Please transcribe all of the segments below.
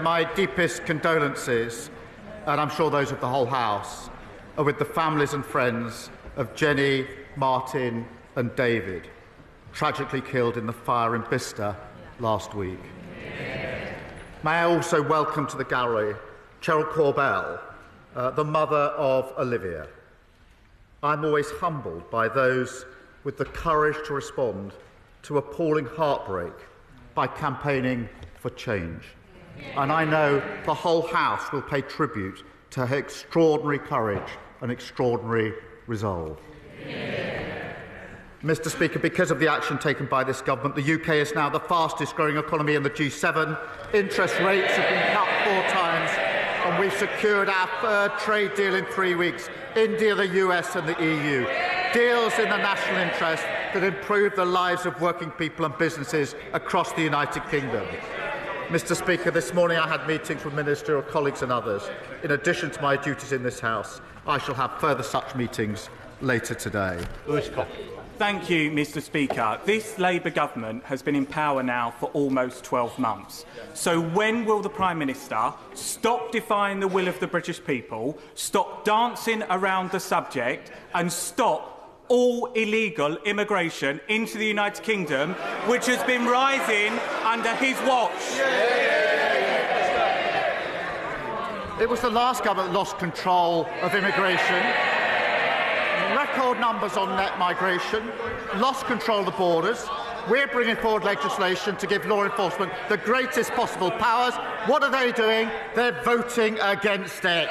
My deepest condolences, and I'm sure those of the whole House, are with the families and friends of Jenny, Martin and David, tragically killed in the fire in Bicester last week. May I also welcome to the gallery Cheryl Corbell, the mother of Olivia. I'm always humbled by those with the courage to respond to appalling heartbreak by campaigning for change. And I know the whole House will pay tribute to her extraordinary courage and extraordinary resolve. Mr. Speaker, because of the action taken by this government, the UK is now the fastest growing economy in the G7. Interest rates have been cut 4 times, and we've secured our 3rd trade deal in 3 weeks. India, the US and the EU. Deals in the national interest that improve the lives of working people and businesses across the United Kingdom. Mr. Speaker, this morning I had meetings with ministerial colleagues and others. In addition to my duties in this House, I shall have further such meetings later today. Thank you, Mr. Speaker. This Labour government has been in power now for almost 12 months. So when will the Prime Minister stop defying the will of the British people, stop dancing around the subject and stop all illegal immigration into the United Kingdom, which has been rising under his watch? It was the last government that lost control of immigration. Record numbers on net migration, lost control of the borders. We're bringing forward legislation to give law enforcement the greatest possible powers. What are they doing? They're voting against it.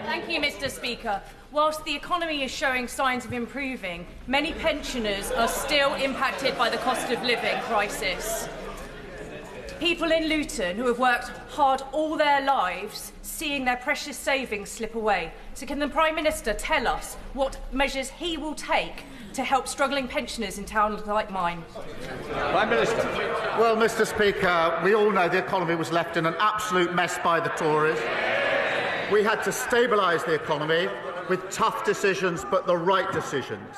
Thank you, Mr. Speaker. Whilst the economy is showing signs of improving, many pensioners are still impacted by the cost of living crisis. People in Luton who have worked hard all their lives, seeing their precious savings slip away. So can the Prime Minister tell us what measures he will take to help struggling pensioners in towns like mine? Prime Minister. Well, Mr. Speaker, we all know the economy was left in an absolute mess by the Tories. We had to stabilise the economy with tough decisions, but the right decisions.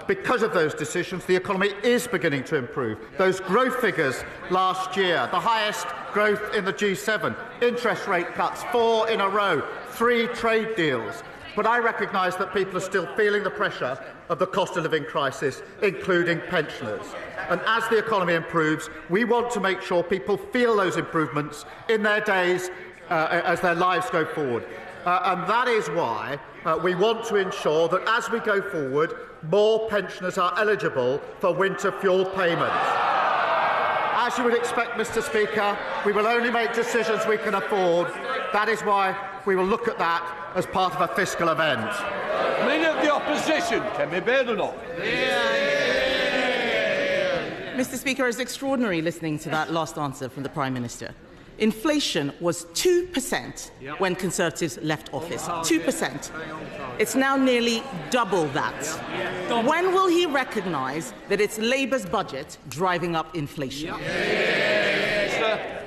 Because of those decisions, the economy is beginning to improve. Those growth figures last year, the highest growth in the G7, interest rate cuts, 4 in a row, 3 trade deals. But I recognise that people are still feeling the pressure of the cost of living crisis, including pensioners. And as the economy improves, we want to make sure people feel those improvements in their days as their lives go forward. And that is why we want to ensure that as we go forward, more pensioners are eligible for winter fuel payments. As you would expect, Mr. Speaker, we will only make decisions we can afford. That is why we will look at that as part of a fiscal event. Many of the opposition can be better or not. Mr. Speaker, it's extraordinary listening to that last answer from the Prime Minister. Inflation was 2% when Conservatives left office. 2%. It's now nearly double that. When will he recognise that it's Labour's budget driving up inflation? I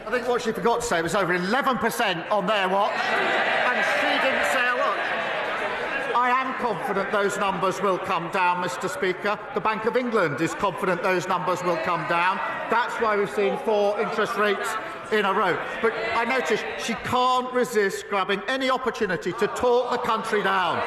think what she forgot to say was over 11% on their watch, and she didn't say a word. I am confident those numbers will come down, Mr. Speaker. The Bank of England is confident those numbers will come down. That's why we've seen 4 interest rates in a row. But I notice she can't resist grabbing any opportunity to talk the country down.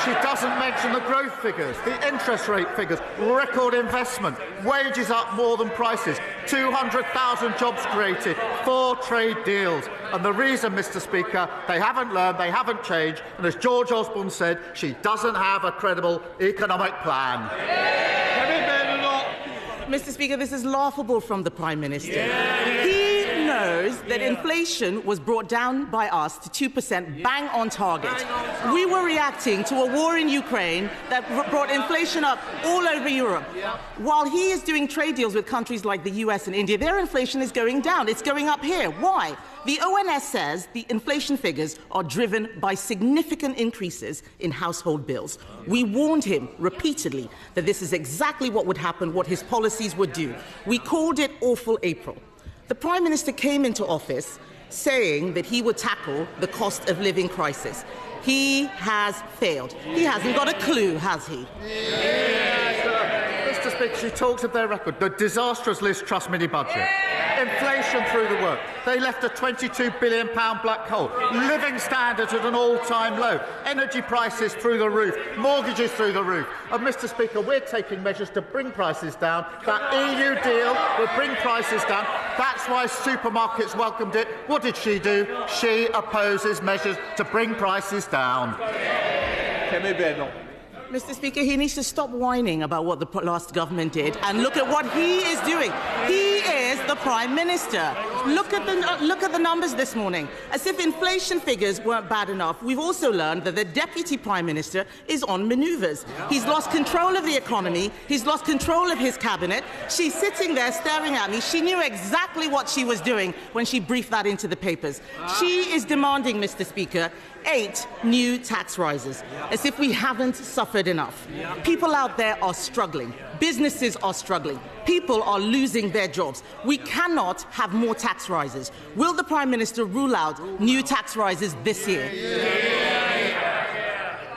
She doesn't mention the growth figures, the interest rate figures, record investment, wages up more than prices, 200,000 jobs created, 4 trade deals. And the reason, Mr. Speaker, they haven't learned, they haven't changed, and as George Osborne said, she doesn't have a credible economic plan. Mr. Speaker, this is laughable from the Prime Minister. He knows that inflation was brought down by us to 2%, bang on target. We were reacting to a war in Ukraine that brought inflation up all over Europe. While he is doing trade deals with countries like the US and India, their inflation is going down. It's going up here. Why? The ONS says the inflation figures are driven by significant increases in household bills. We warned him repeatedly that this is exactly what would happen, what his policies would do. We called it Awful April. The Prime Minister came into office saying that he would tackle the cost of living crisis. He has failed. He hasn't got a clue, has he? Mr. Speaker, she talks of their record, the disastrous Liz Truss mini-budget. Inflation through the work. They left a £22 billion black hole. Living standards at an all-time low. Energy prices through the roof. Mortgages through the roof. And, Mr. Speaker, we're taking measures to bring prices down. That EU deal will bring prices down. That's why supermarkets welcomed it. What did she do? She opposes measures to bring prices down. Mr. Speaker, he needs to stop whining about what the last government did and look at what he is doing. He is the Prime Minister. Look at the numbers this morning. As if inflation figures weren't bad enough, we've also learned that the Deputy Prime Minister is on manoeuvres. He's lost control of the economy. He's lost control of his cabinet. She's sitting there staring at me. She knew exactly what she was doing when she briefed that into the papers. She is demanding, Mr. Speaker, 8 new tax rises, as if we haven't suffered enough. People out there are struggling. Businesses are struggling. People are losing their jobs. We cannot have more tax rises. Will the Prime Minister rule out new tax rises this year?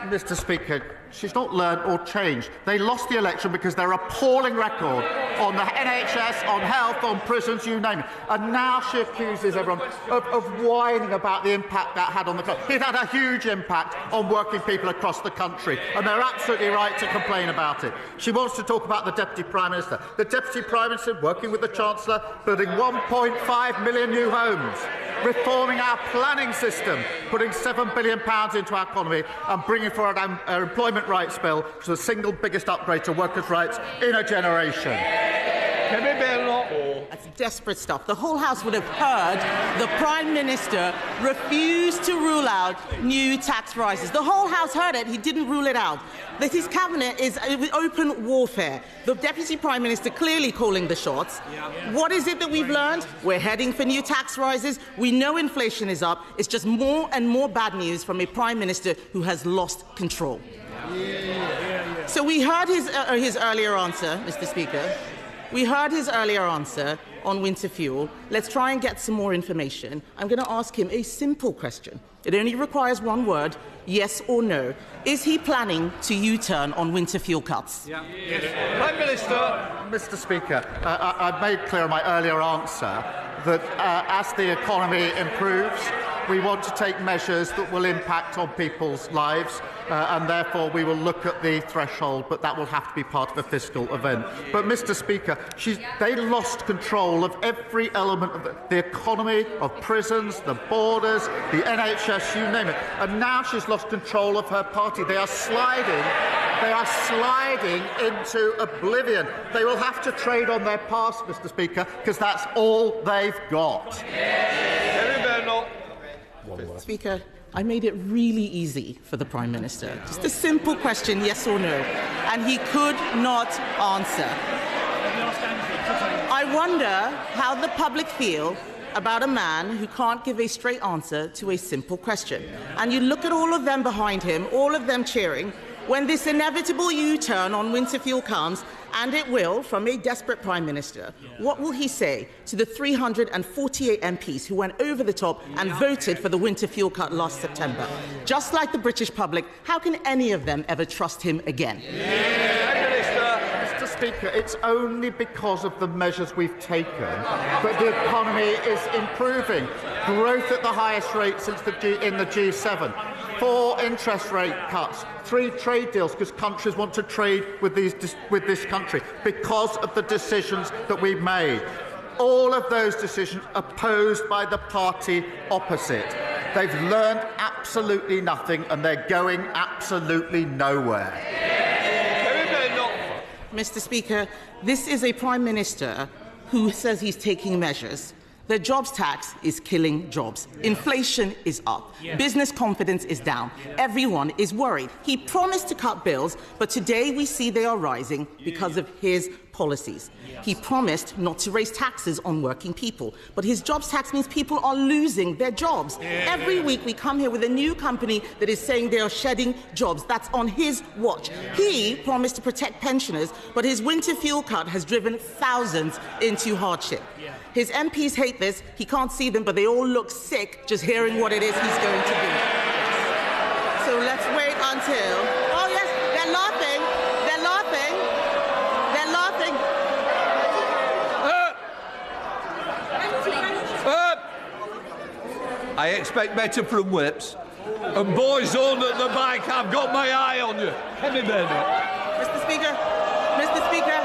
Mr. Speaker, she's not learned or changed. They lost the election because their appalling record on the NHS, on health, on prisons, you name it. And now she accuses everyone of whining about the impact that had on the country. It had a huge impact on working people across the country, and they're absolutely right to complain about it. She wants to talk about the Deputy Prime Minister. The Deputy Prime Minister, working with the Chancellor, building 1.5 million new homes, reforming our planning system, putting £7 billion into our economy and bringing forward our employment rights bill, which is the single biggest upgrade to workers' rights in a generation. That's desperate stuff. The whole House would have heard the Prime Minister refuse to rule out new tax rises. The whole House heard it. He didn't rule it out. That his cabinet is open warfare. The Deputy Prime Minister clearly calling the shots. What is it that we've learned? We're heading for new tax rises. We know inflation is up. It's just more and more bad news from a Prime Minister who has lost control. So we heard his earlier answer, Mr. Speaker. We heard his earlier answer on winter fuel. Let's try and get some more information. I'm going to ask him a simple question. It only requires one word, yes or no. Is he planning to U-turn on winter fuel cuts? Yes. Prime Minister. Mr. Speaker, I've made clear in my earlier answer that as the economy improves, we want to take measures that will impact on people's lives, and therefore we will look at the threshold, but that will have to be part of a fiscal event. But, Mr. Speaker, they lost control of every element of the economy, of prisons, the borders, the NHS, you name it. And now she's lost control of her party. They are sliding into oblivion. They will have to trade on their past, Mr. Speaker, because that's all they've got. Speaker, I made it really easy for the Prime Minister. Just a simple question, yes or no. And he could not answer. I wonder how the public feel about a man who can't give a straight answer to a simple question. And you look at all of them behind him, all of them cheering, when this inevitable U-turn on winter fuel comes, and it will, from a desperate Prime Minister, what will he say to the 348 MPs who went over the top and voted for the winter fuel cut last September? Just like the British public, how can any of them ever trust him again? Mr. Speaker, it's only because of the measures we've taken that the economy is improving. Growth at the highest rate since in the G7. 4 interest rate cuts, 3 trade deals because countries want to trade with this country because of the decisions that we've made. All of those decisions opposed by the party opposite. They've learned absolutely nothing and they're going absolutely nowhere. Mr. Speaker, this is a Prime Minister who says he's taking measures. The jobs tax is killing jobs. Inflation is up. Business confidence is down. Everyone is worried. He promised to cut bills, but today we see they are rising because of his policies. He promised not to raise taxes on working people, but his jobs tax means people are losing their jobs. Every week we come here with a new company that is saying they are shedding jobs. That's on his watch. He promised to protect pensioners, but his winter fuel cut has driven thousands into hardship. His MPs hate this. He can't see them, but they all look sick just hearing what it is he's going to do. So let's wait until... Oh, yes, they're laughing. They're laughing. They're laughing. I expect better from whips. And boys on at the back, I've got my eye on you. Kenny Bernard. Mr. Speaker. Mr. Speaker.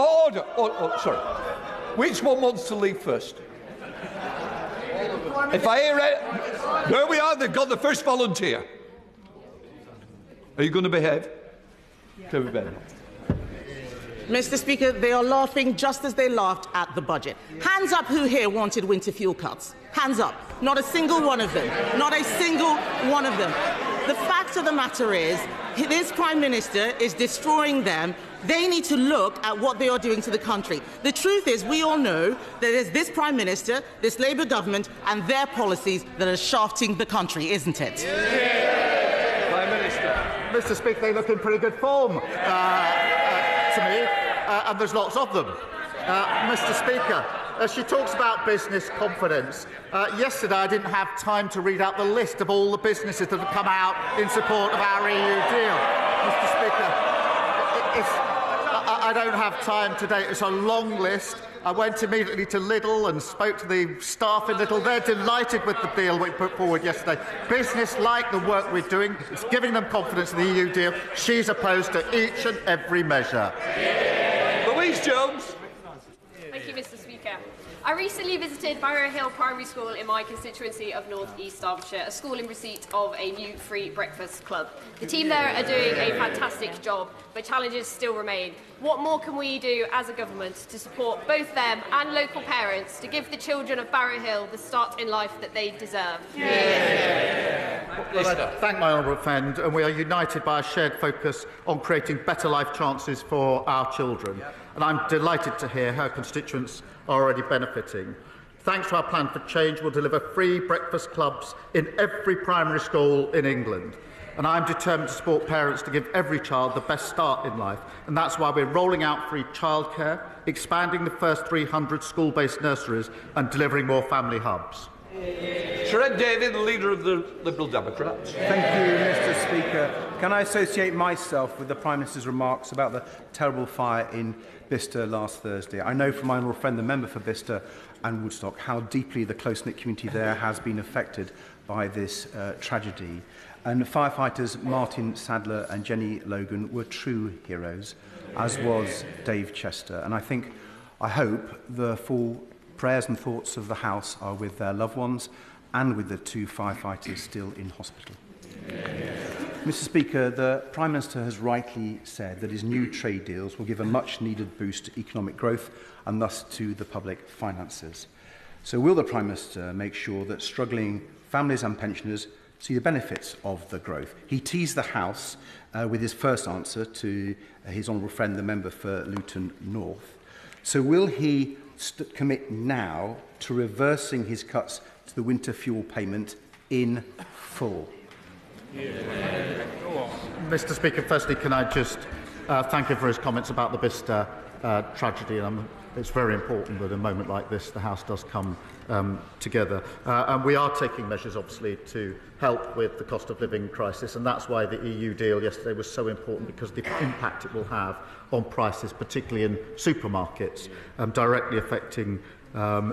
Order. Sorry. Which one wants to leave first? If I hear it, there we are. They've got the first volunteer. Are you going to behave? David Lammy. Mr. Speaker, they are laughing just as they laughed at the budget. Hands up who here wanted winter fuel cuts. Hands up. Not a single one of them. Not a single one of them. The fact of the matter is, this Prime Minister is destroying them. They need to look at what they are doing to the country. The truth is, we all know that it's this Prime Minister, this Labour government, and their policies that are shafting the country, isn't it? Yeah. Prime Minister. Mr. Speaker, they look in pretty good form to me, and there's lots of them. Mr. Speaker, she talks about business confidence. Yesterday, I didn't have time to read out the list of all the businesses that have come out in support of our EU deal. Mr. Speaker, I don't have time today. It's a long list. I went immediately to Lidl and spoke to the staff in Lidl. They're delighted with the deal we put forward yesterday. Business like the work we're doing. It's giving them confidence in the EU deal. She's opposed to each and every measure. Louise Jones. Thank you, Mr. Speaker. I recently visited Barrow Hill Primary School in my constituency of North East Derbyshire, a school in receipt of a new free breakfast club. The team there are doing a fantastic job, but challenges still remain. What more can we do as a government to support both them and local parents to give the children of Barrow Hill the start in life that they deserve? Well, I thank my honourable friend, and we are united by a shared focus on creating better life chances for our children. And I'm delighted to hear her constituents are already benefiting. Thanks to our plan for change, we'll deliver free breakfast clubs in every primary school in England. And I'm determined to support parents to give every child the best start in life. And that's why we're rolling out free childcare, expanding the first 300 school-based nurseries and delivering more family hubs. Sir David, the leader of the Liberal Democrats. Thank you, Mr. Speaker. Can I associate myself with the Prime Minister's remarks about the terrible fire in Bicester last Thursday? I know from my honourable friend, the member for Bicester and Woodstock, how deeply the close-knit community there has been affected by this tragedy. And firefighters Martin Sadler and Jenny Logan were true heroes, as was Dave Chester. And I hope the full prayers and thoughts of the House are with their loved ones and with the two firefighters still in hospital. Mr. Speaker, the Prime Minister has rightly said that his new trade deals will give a much-needed boost to economic growth and thus to the public finances. So will the Prime Minister make sure that struggling families and pensioners see the benefits of the growth? He teased the House with his first answer to his honourable friend, the member for Luton North. So will he commit now to reversing his cuts to the winter fuel payment in full? Mr. Speaker, firstly, can I just thank him for his comments about the Bicester tragedy. It's very important that in a moment like this the House does come together. And we are taking measures, obviously, to help with the cost of living crisis, and that's why the EU deal yesterday was so important, because the impact it will have on prices, particularly in supermarkets, directly affecting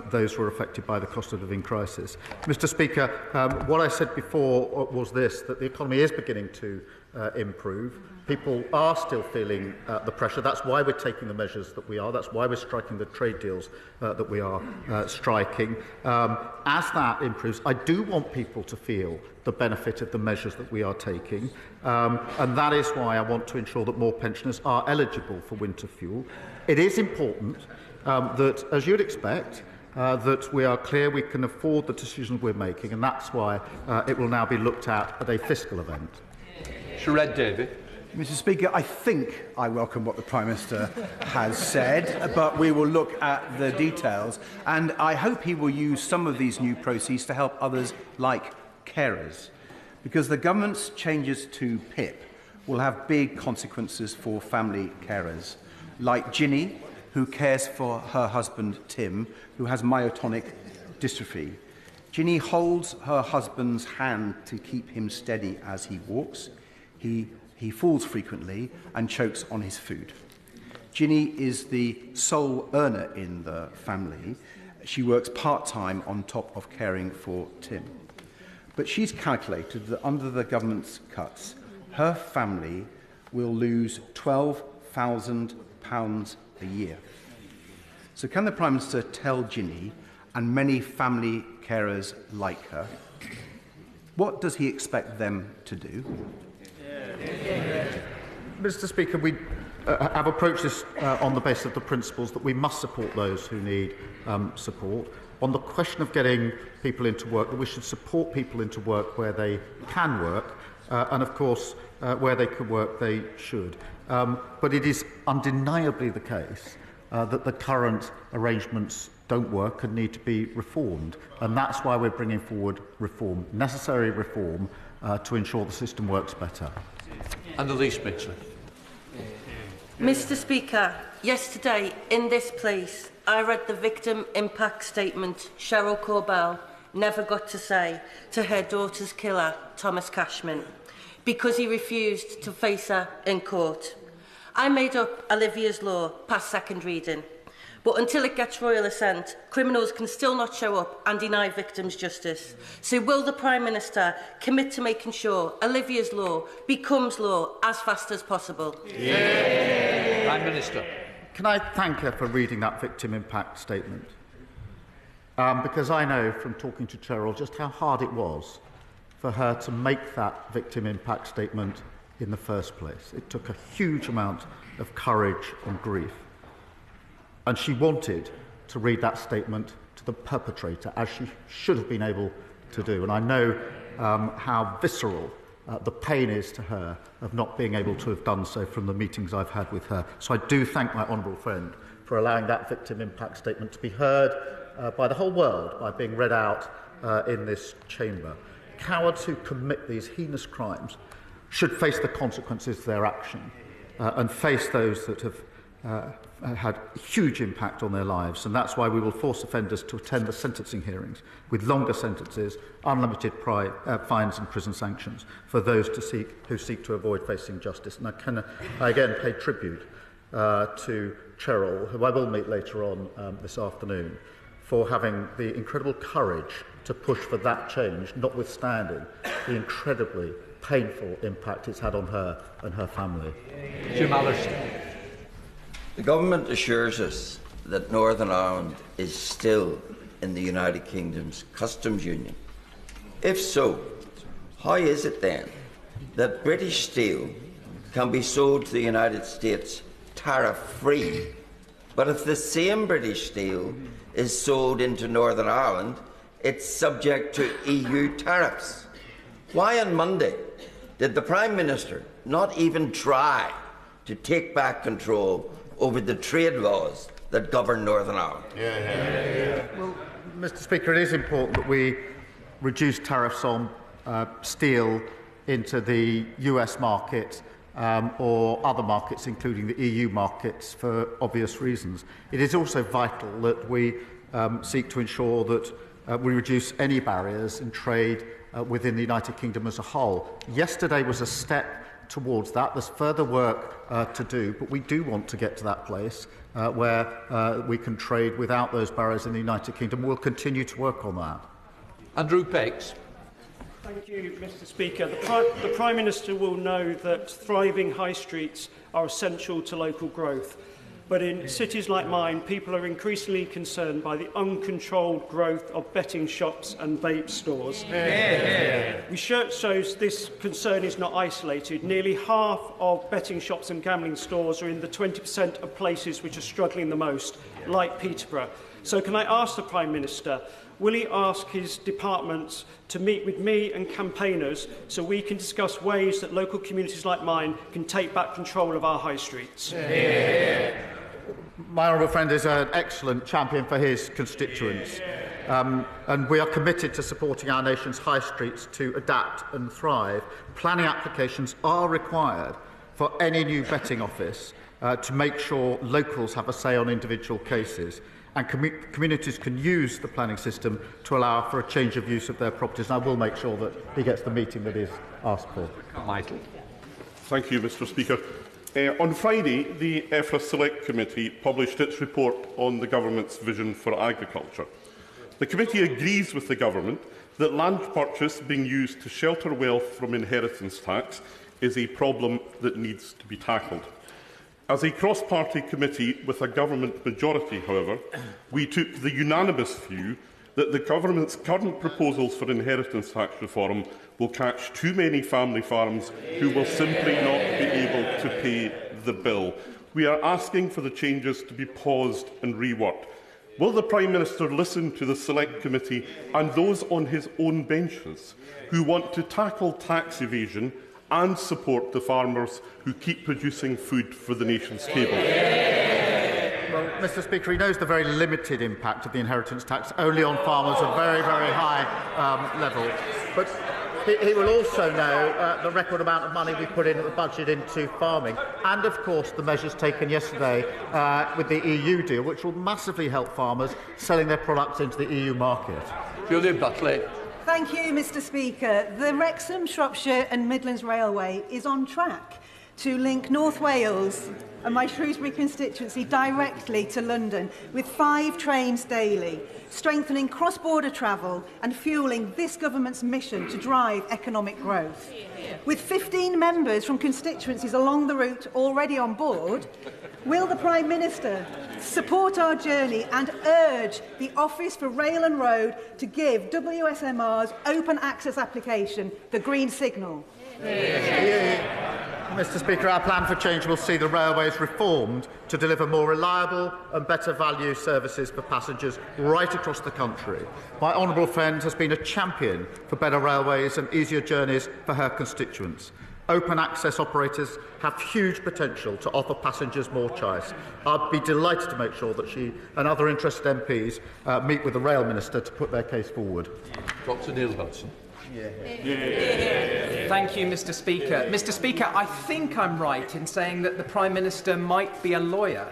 those who are affected by the cost of living crisis. Mr. Speaker, what I said before was this, that the economy is beginning to improve. People are still feeling the pressure. That's why we're taking the measures that we are. That's why we're striking the trade deals that we are striking. As that improves, I do want people to feel the benefit of the measures that we are taking. And that is why I want to ensure that more pensioners are eligible for winter fuel. It is important that, as you'd expect, that we are clear we can afford the decisions we're making, and that's why it will now be looked at a fiscal event. Sherrod David. Mr. Speaker, I think I welcome what the Prime Minister has said, but we will look at the details, and I hope he will use some of these new proceeds to help others like carers, because the government's changes to PIP will have big consequences for family carers, like Ginny, who cares for her husband Tim, who has myotonic dystrophy. Ginny holds her husband's hand to keep him steady as he walks. He falls frequently and chokes on his food. Ginny is the sole earner in the family. She works part-time on top of caring for Tim. But she's calculated that under the government's cuts, her family will lose £12,000 a year. So can the Prime Minister tell Ginny and many family carers like her, what does he expect them to do? Mr. Speaker, we have approached this on the basis of the principles that we must support those who need support. On the question of getting people into work, that we should support people into work where they can work, and of course, where they can work, they should. But it is undeniably the case that the current arrangements don't work and need to be reformed. And that's why we're bringing forward reform, necessary reform, to ensure the system works better. Annalise Mitchell. Mr. Speaker, yesterday in this place, I read the victim impact statement Cheryl Corbell never got to say to her daughter's killer, Thomas Cashman, because he refused to face her in court. I made up Olivia's Law past second reading, but until it gets royal assent, criminals can still not show up and deny victims justice. So will the Prime Minister commit to making sure Olivia's Law becomes law as fast as possible? Yeah. Prime Minister. Can I thank her for reading that victim impact statement? Because I know from talking to Cheryl just how hard it was for her to make that victim impact statement in the first place. It took a huge amount of courage and grief. And she wanted to read that statement to the perpetrator, as she should have been able to do. And I know how visceral the pain is to her of not being able to have done so from the meetings I've had with her. So I do thank my honourable friend for allowing that victim impact statement to be heard by the whole world, by being read out in this chamber. Cowards who commit these heinous crimes should face the consequences of their action and face those that have had a huge impact on their lives, and that's why we will force offenders to attend the sentencing hearings with longer sentences, unlimited fines and prison sanctions for those who seek to avoid facing justice. And I again pay tribute to Cheryl, who I will meet later on this afternoon, for having the incredible courage to push for that change, notwithstanding the incredibly painful impact it's had on her and her family. Jim Allister. The Government assures us that Northern Ireland is still in the United Kingdom's customs union. If so, how is it then that British steel can be sold to the United States tariff-free, but if the same British steel is sold into Northern Ireland, it's subject to EU tariffs? Why on Monday did the Prime Minister not even try to take back control over the trade laws that govern Northern Ireland? Well, Mr. Speaker, it is important that we reduce tariffs on steel into the US market or other markets, including the EU markets, for obvious reasons. It is also vital that we seek to ensure that we reduce any barriers in trade within the United Kingdom as a whole. Yesterday was a step towards that. There's further work to do, but we do want to get to that place where we can trade without those barriers in the United Kingdom. We'll continue to work on that. Andrew Pex. Thank you, Mr. Speaker. The Prime Minister will know that thriving high streets are essential to local growth. But in cities like mine, people are increasingly concerned by the uncontrolled growth of betting shops and vape stores. Research shows this concern is not isolated. Nearly half of betting shops and gambling stores are in the 20% of places which are struggling the most, like Peterborough. So can I ask the Prime Minister, will he ask his departments to meet with me and campaigners so we can discuss ways that local communities like mine can take back control of our high streets? My honourable friend is an excellent champion for his constituents, and we are committed to supporting our nation's high streets to adapt and thrive. Planning applications are required for any new betting office to make sure locals have a say on individual cases, and communities can use the planning system to allow for a change of use of their properties. And I will make sure that he gets the meeting that is asked for. Michael. Thank you, Mr. Speaker. On Friday, the EFRA Select Committee published its report on the Government's vision for agriculture. The committee agrees with the Government that land purchase being used to shelter wealth from inheritance tax is a problem that needs to be tackled. As a cross-party committee with a government majority, however, we took the unanimous view that the Government's current proposals for inheritance tax reform will catch too many family farms who will simply not be able to pay the bill. We are asking for the changes to be paused and reworked. Will the Prime Minister listen to the Select Committee and those on his own benches who want to tackle tax evasion and support the farmers who keep producing food for the nation's table? Well, Mr. Speaker, he knows the very limited impact of the inheritance tax, only on farmers at very, very high level. But he will also know the record amount of money we put in at the budget into farming, and of course the measures taken yesterday with the EU deal, which will massively help farmers selling their products into the EU market. Julia Butley. Thank you, Mr. Speaker. The Wrexham, Shropshire and Midlands Railway is on track to link North Wales and my Shrewsbury constituency directly to London with 5 trains daily, strengthening cross-border travel and fuelling this government's mission to drive economic growth. With 15 members from constituencies along the route already on board, will the Prime Minister support our journey and urge the Office for Rail and Road to give WSMR's open access application the green signal? Mr. Speaker, our plan for change will see the railways reformed to deliver more reliable and better value services for passengers right across the country. My honourable friend has been a champion for better railways and easier journeys for her constituents. Open access operators have huge potential to offer passengers more choice. I'd be delighted to make sure that she and other interested MPs meet with the Rail Minister to put their case forward. Dr. Neil Hudson. Thank you, Mr. Speaker. Mr. Speaker, I think I'm right in saying that the Prime Minister might be a lawyer,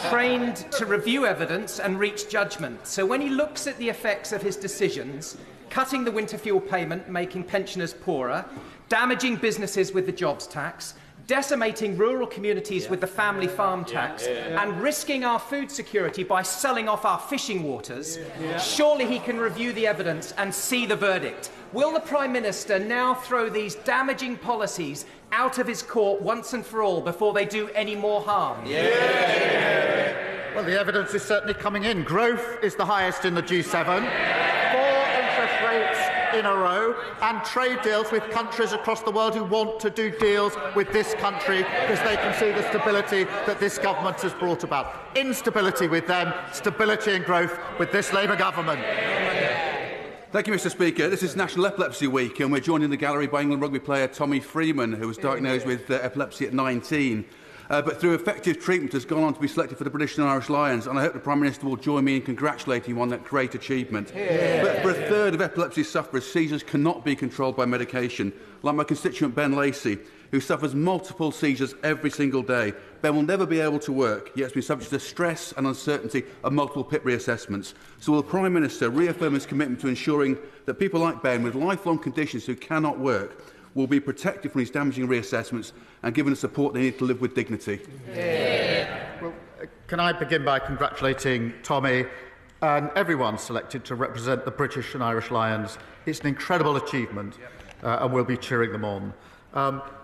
trained to review evidence and reach judgment. So when he looks at the effects of his decisions, cutting the winter fuel payment, making pensioners poorer, damaging businesses with the jobs tax, decimating rural communities with the family farm tax, and risking our food security by selling off our fishing waters, surely he can review the evidence and see the verdict. Will the Prime Minister now throw these damaging policies out of his court once and for all before they do any more harm? Well, the evidence is certainly coming in. Growth is the highest in the G7. 4 interest rates in a row, and trade deals with countries across the world who want to do deals with this country because they can see the stability that this government has brought about. Instability with them, stability and growth with this Labour government. Thank you, Mr. Speaker. This is National Epilepsy Week, and we're joined in the gallery by England rugby player Tommy Freeman, who was diagnosed with epilepsy at 19. But through effective treatment has gone on to be selected for the British and Irish Lions, and I hope the Prime Minister will join me in congratulating him on that great achievement. But for a third of epilepsy sufferers, seizures cannot be controlled by medication, like my constituent Ben Lacey, who suffers multiple seizures every single day. Ben will never be able to work, yet has been subject to the stress and uncertainty of multiple PIP reassessments. So will the Prime Minister reaffirm his commitment to ensuring that people like Ben with lifelong conditions who cannot work will be protected from these damaging reassessments and given the support they need to live with dignity? Well, can I begin by congratulating Tommy and everyone selected to represent the British and Irish Lions. It's an incredible achievement, and we'll be cheering them on.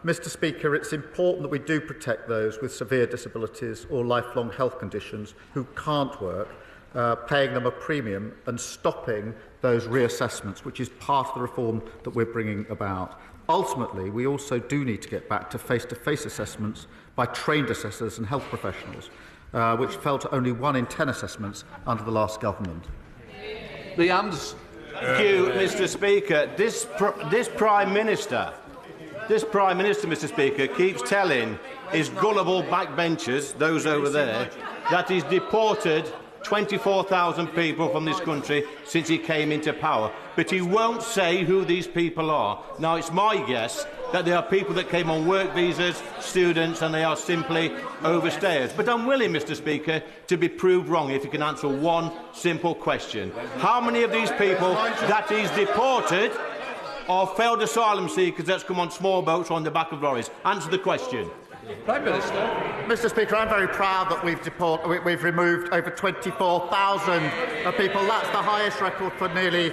Mr. Speaker, it's important that we do protect those with severe disabilities or lifelong health conditions who can't work, paying them a premium and stopping those reassessments, which is part of the reform that we're bringing about. Ultimately, we also do need to get back to face-to-face assessments by trained assessors and health professionals, which fell to only 1 in 10 assessments under the last government. Lee Anderson. Thank you, Mr. Speaker. This Prime Minister, Mr. Speaker, keeps telling his gullible backbenchers, those over there, that he's deported 24,000 people from this country since he came into power. But he won't say who these people are. Now, it's my guess that they are people that came on work visas, students, and they are simply overstayers. But I'm willing, Mr. Speaker, to be proved wrong if you can answer one simple question. How many of these people that he's deported are failed asylum seekers that's come on small boats or on the back of lorries? Answer the question. Prime Minister. Mr. Speaker, I'm very proud that we've removed over 24,000 people. That's the highest record for nearly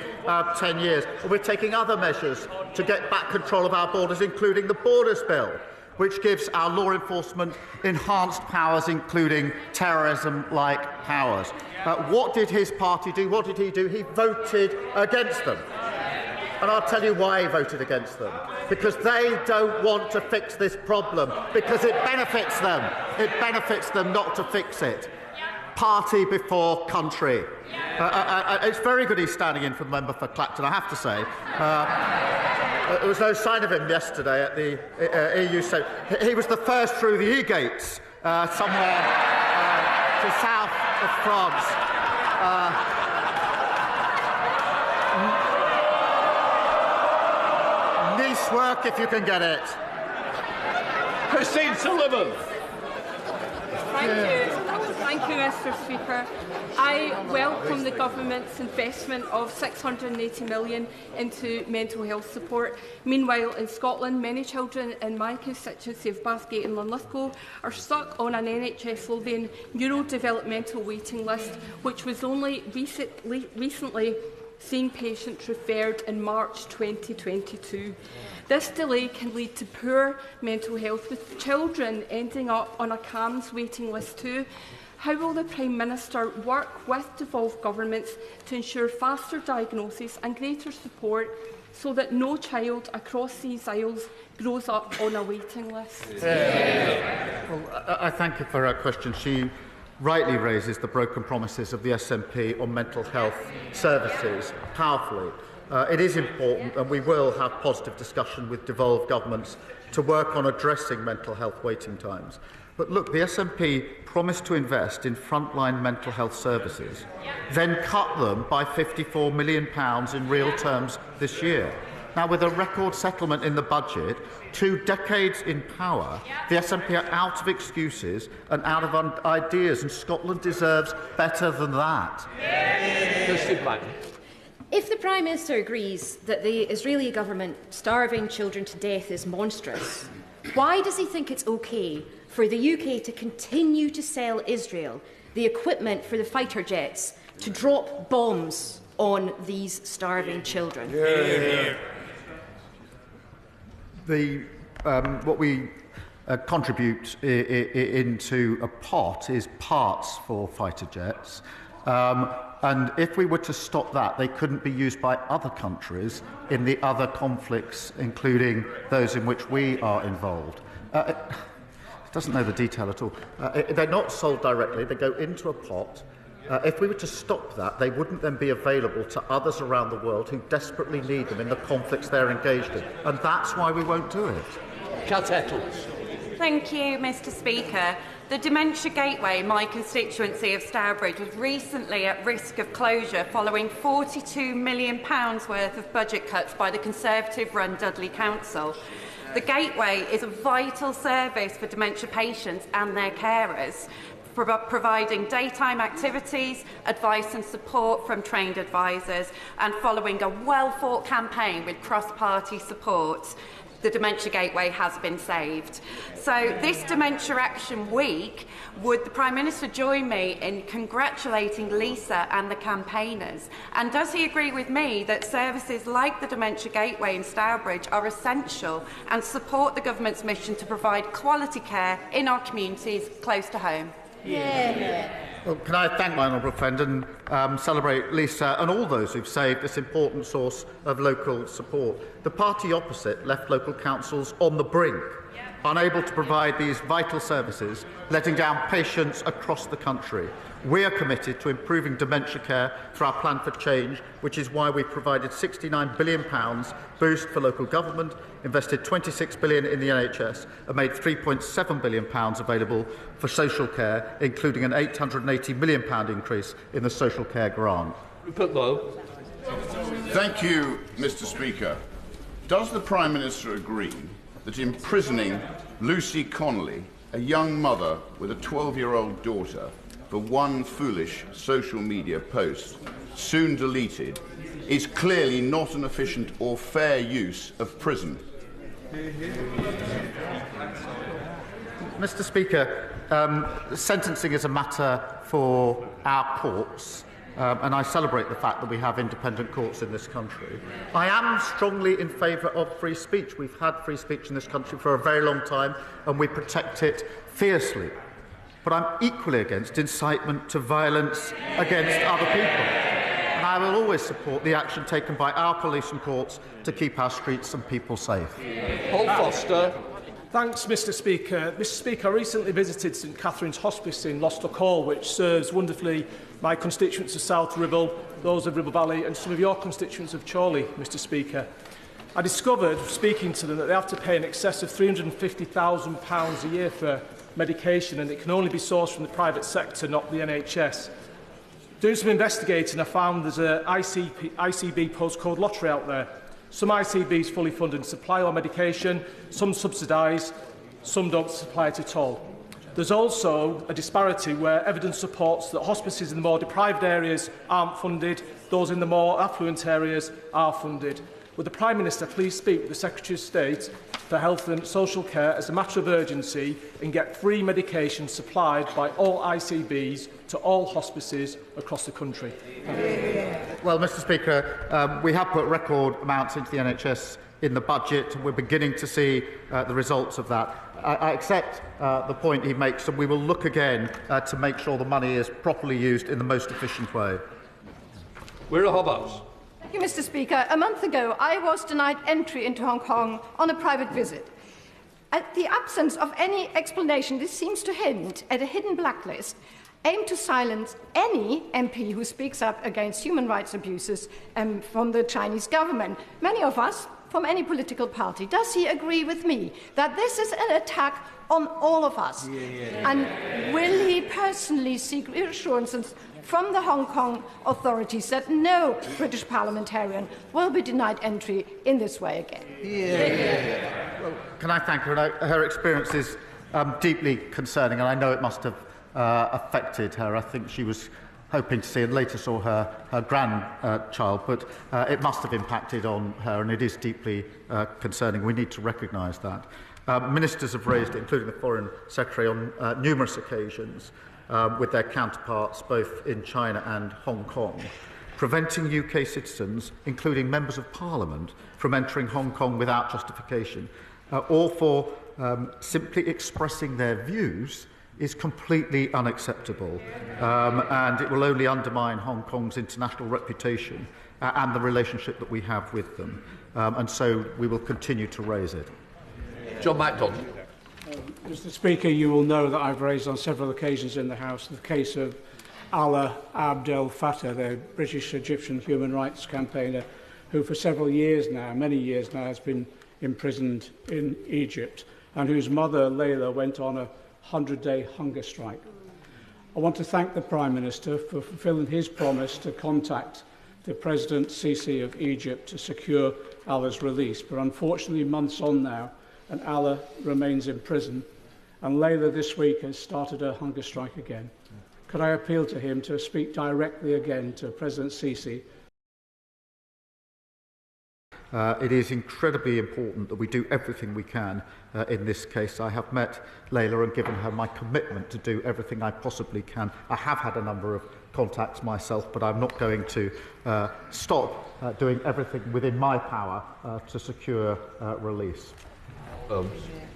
10 years. We're taking other measures to get back control of our borders, including the Borders Bill, which gives our law enforcement enhanced powers, including terrorism-like powers. What did his party do? What did he do? He voted against them. And I'll tell you why he voted against them. Because they don't want to fix this problem. Because it benefits them. It benefits them not to fix it. Party before country. It's very good he's standing in for the member for Clacton, I have to say. There was no sign of him yesterday at the EU. So he was the first through the E-gates somewhere to south of France. Nice work if you can get it. Christine Sullivan. Thank you, Mr. Speaker. I welcome the Government's investment of £680 million into mental health support. Meanwhile, in Scotland, many children in my constituency of Bathgate and Linlithgow are stuck on an NHS Lothian neurodevelopmental waiting list, which was only recently seeing patients referred in March 2022. This delay can lead to poor mental health, with children ending up on a CAMHS waiting list too. How will the Prime Minister work with devolved governments to ensure faster diagnosis and greater support so that no child across these aisles grows up on a waiting list? Well, I thank you for her question. She rightly raises the broken promises of the SNP on mental health services powerfully. It is important, and we will have positive discussion with devolved governments to work on addressing mental health waiting times. But look, the SNP promised to invest in frontline mental health services, then cut them by £54 million in real terms this year. Now, with a record settlement in the budget, 2 decades in power, the SNP are out of excuses and out of ideas, and Scotland deserves better than that. If the Prime Minister agrees that the Israeli government starving children to death is monstrous, why does he think it's OK for the UK to continue to sell Israel the equipment for the fighter jets to drop bombs on these starving children? What we contribute into a pot is parts for fighter jets. And if we were to stop that, they couldn't be used by other countries in the other conflicts, including those in which we are involved. It doesn't know the detail at all. They're not sold directly. They go into a pot. If we were to stop that, they wouldn't then be available to others around the world who desperately need them in the conflicts they're engaged in. And that's why we won't do it. Cat Ettles. Thank you, Mr. Speaker. The Dementia Gateway, my constituency of Stourbridge, was recently at risk of closure following £42 million worth of budget cuts by the Conservative-run Dudley Council. The Gateway is a vital service for dementia patients and their carers, providing daytime activities, advice and support from trained advisors, and following a well-fought campaign with cross-party support, the Dementia Gateway has been saved. So this Dementia Action Week, would the Prime Minister join me in congratulating Lisa and the campaigners? And does he agree with me that services like the Dementia Gateway in Stourbridge are essential and support the government's mission to provide quality care in our communities close to home? Well, can I thank my honourable friend and celebrate Lisa and all those who've saved this important source of local support. The party opposite left local councils on the brink, unable to provide these vital services, letting down patients across the country. We are committed to improving dementia care through our Plan for Change, which is why we've provided £69 billion boost for local government, invested £26 billion in the NHS, and made £3.7 billion available for social care, including an £880 million increase in the social care grant. Rupert Lowe. Thank you, Mr. Speaker. Does the Prime Minister agree that imprisoning Lucy Connolly, a young mother with a 12-year-old daughter, for one foolish social media post, soon deleted, is clearly not an efficient or fair use of prison? Mr. Speaker, sentencing is a matter for our courts, and I celebrate the fact that we have independent courts in this country. I am strongly in favour of free speech. We've had free speech in this country for a very long time, and we protect it fiercely. But I'm equally against incitement to violence against other people. And I will always support the action taken by our police and courts to keep our streets and people safe. Paul Foster. Thanks, Mr. Speaker. Mr. Speaker, I recently visited St Catherine's Hospice in Lostock, which serves wonderfully my constituents of South Ribble, those of Ribble Valley, and some of your constituents of Chorley, Mr. Speaker. I discovered, speaking to them, that they have to pay in excess of £350,000 a year for medication, and it can only be sourced from the private sector, not the NHS. Doing some investigating, I found there's an ICB postcode lottery out there. Some ICBs fully fund and supply our medication, some subsidise, some don't supply it at all. There's also a disparity where evidence supports that hospices in the more deprived areas aren't funded, those in the more affluent areas are funded. Would the Prime Minister please speak with the Secretary of State for Health and Social Care as a matter of urgency and get free medication supplied by all ICBs to all hospices across the country? Well, Mr. Speaker, we have put record amounts into the NHS in the budget. We're beginning to see the results of that. I accept the point he makes, and we will look again to make sure the money is properly used in the most efficient way. We're a Hobhouse. Thank you, Mr. Speaker. A month ago, I was denied entry into Hong Kong on a private visit. At the absence of any explanation, this seems to hint at a hidden blacklist aimed to silence any MP who speaks up against human rights abuses from the Chinese government. Many of us from any political party. Does he agree with me that this is an attack on all of us? And will he personally seek reassurances from the Hong Kong authorities that no British parliamentarian will be denied entry in this way again? Well, can I thank her? Her experience is deeply concerning, and I know it must have affected her. I think she was hoping to see and later saw her grandchild, but it must have impacted on her, and it is deeply concerning. We need to recognise that. Ministers have raised it, including the Foreign Secretary, on numerous occasions with their counterparts both in China and Hong Kong, preventing UK citizens, including members of Parliament, from entering Hong Kong without justification, or for simply expressing their views is completely unacceptable, and it will only undermine Hong Kong's international reputation and the relationship that we have with them. And so we will continue to raise it. John MacDonald. Mr. Speaker, you will know that I've raised on several occasions in the House the case of Alaa Abd El Fattah, the British-Egyptian human rights campaigner, who for several years now, many years now, has been imprisoned in Egypt, and whose mother, Layla, went on a 100-day hunger strike. I want to thank the Prime Minister for fulfilling his promise to contact the President Sisi of Egypt to secure Alaa's release. But unfortunately, months on now, and Alaa remains in prison, and Layla this week has started her hunger strike again. Could I appeal to him to speak directly again to President Sisi? It is incredibly important that we do everything we can in this case. I have met Layla and given her my commitment to do everything I possibly can. I have had a number of contacts myself, but I'm not going to stop doing everything within my power to secure release.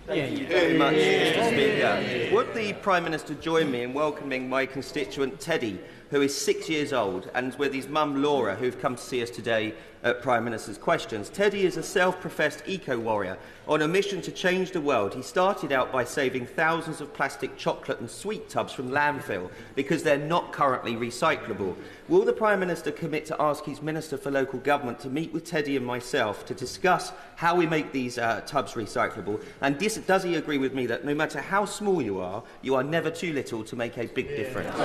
Thank you very much, Mr. Speaker. Would the Prime Minister join me in welcoming my constituent Teddy, who is 6 years old, and with his mum Laura, who've come to see us today at Prime Minister's Questions. Teddy is a self-professed eco-warrior on a mission to change the world. He started out by saving thousands of plastic chocolate and sweet tubs from landfill because they're not currently recyclable. Will the Prime Minister commit to ask his Minister for Local Government to meet with Teddy and myself to discuss how we make these tubs recyclable? And does he agree with me that no matter how small you are never too little to make a big difference?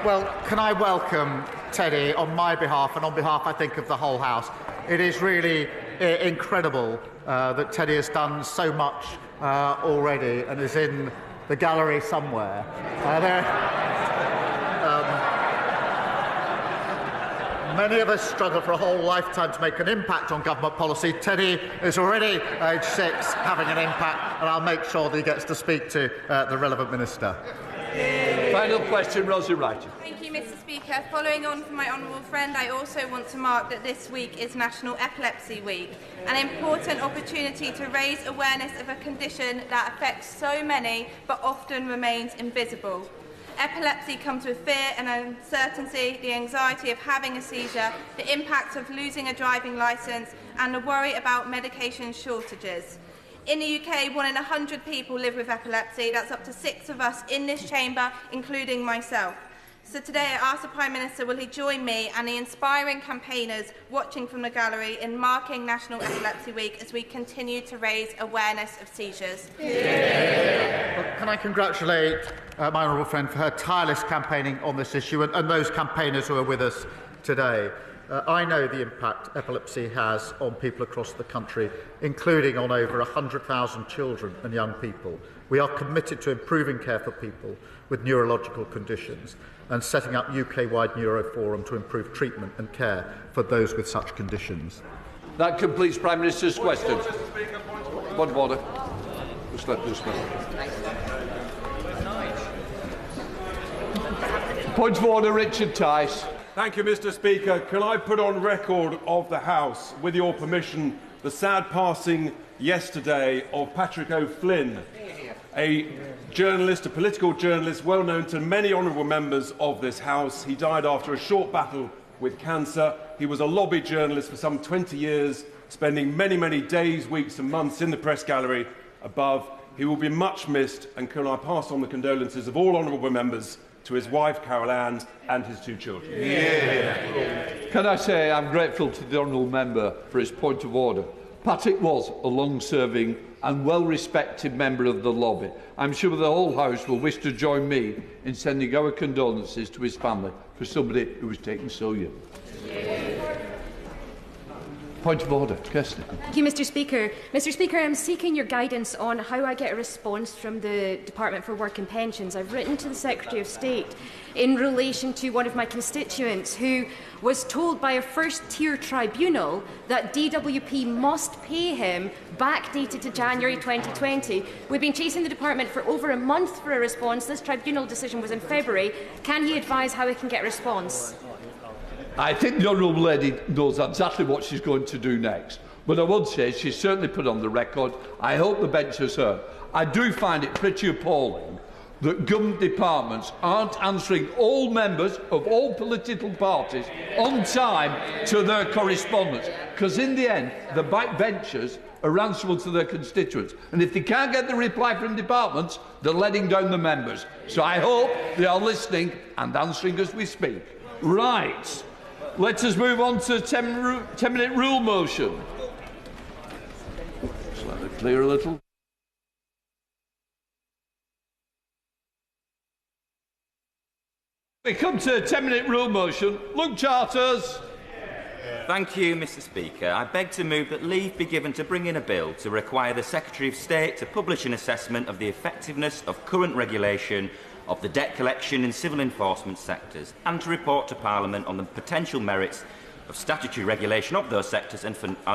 Well, can I welcome Teddy on my behalf and on behalf, I think, of the whole House. It is really incredible that Teddy has done so much already and is in the gallery somewhere. Many of us struggle for a whole lifetime to make an impact on government policy. Teddy is already age 6 having an impact, and I'll make sure that he gets to speak to the relevant minister. Final question, Rosie Wright. Thank you, Mr. Speaker. Following on from my honourable friend, I also want to mark that this week is National Epilepsy Week, an important opportunity to raise awareness of a condition that affects so many but often remains invisible. Epilepsy comes with fear and uncertainty, the anxiety of having a seizure, the impact of losing a driving licence, and the worry about medication shortages. In the UK, 1 in 100 people live with epilepsy. That's up to 6 of us in this chamber, including myself. So today I ask the Prime Minister, will he join me and the inspiring campaigners watching from the gallery in marking National Epilepsy Week as we continue to raise awareness of seizures? Well, can I congratulate my honourable friend for her tireless campaigning on this issue and those campaigners who are with us today. I know the impact epilepsy has on people across the country, including on over 100,000 children and young people. We are committed to improving care for people with neurological conditions and setting up UK-wide Neuroforum to improve treatment and care for those with such conditions. That completes Prime Minister's questions. Point of order. Just let this man. Point of order, Richard Tice. Thank you, Mr. Speaker. Can I put on record of the House, with your permission, the sad passing yesterday of Patrick O'Flynn, a journalist, a political journalist, well known to many honourable members of this House. He died after a short battle with cancer. He was a lobby journalist for some 20 years, spending many, many days, weeks and months in the press gallery above. He will be much missed, and can I pass on the condolences of all honourable members to his wife, Carol Ann, and his 2 children. Can I say I'm grateful to the honourable member for his point of order. Patrick was a long-serving and well-respected member of the lobby. I'm sure the whole House will wish to join me in sending our condolences to his family for somebody who was taken so young. Point of order, Kirsty. Thank you, Mr. Speaker. Mr. Speaker, I'm seeking your guidance on how I get a response from the Department for Work and Pensions. I've written to the Secretary of State in relation to one of my constituents who was told by a first-tier tribunal that DWP must pay him, backdated to January 2020. We've been chasing the department for over a month for a response. This tribunal decision was in February. Can he advise how we can get a response? I think the honourable lady knows exactly what she's going to do next. But I would say she's certainly put on the record. I hope the bench has heard. I do find it pretty appalling that government departments aren't answering all members of all political parties on time to their correspondence. Because in the end, the backbenchers are answerable to their constituents. And if they can't get the reply from departments, they're letting down the members. So I hope they are listening and answering as we speak. Right. Let us move on to 10-minute rule motion. Just let it clear a little. We come to 10-minute rule motion. Luke Charters. Thank you, Mr. Speaker. I beg to move that leave be given to bring in a bill to require the Secretary of State to publish an assessment of the effectiveness of current regulation of the debt collection in civil enforcement sectors, and to report to Parliament on the potential merits of statutory regulation of those sectors and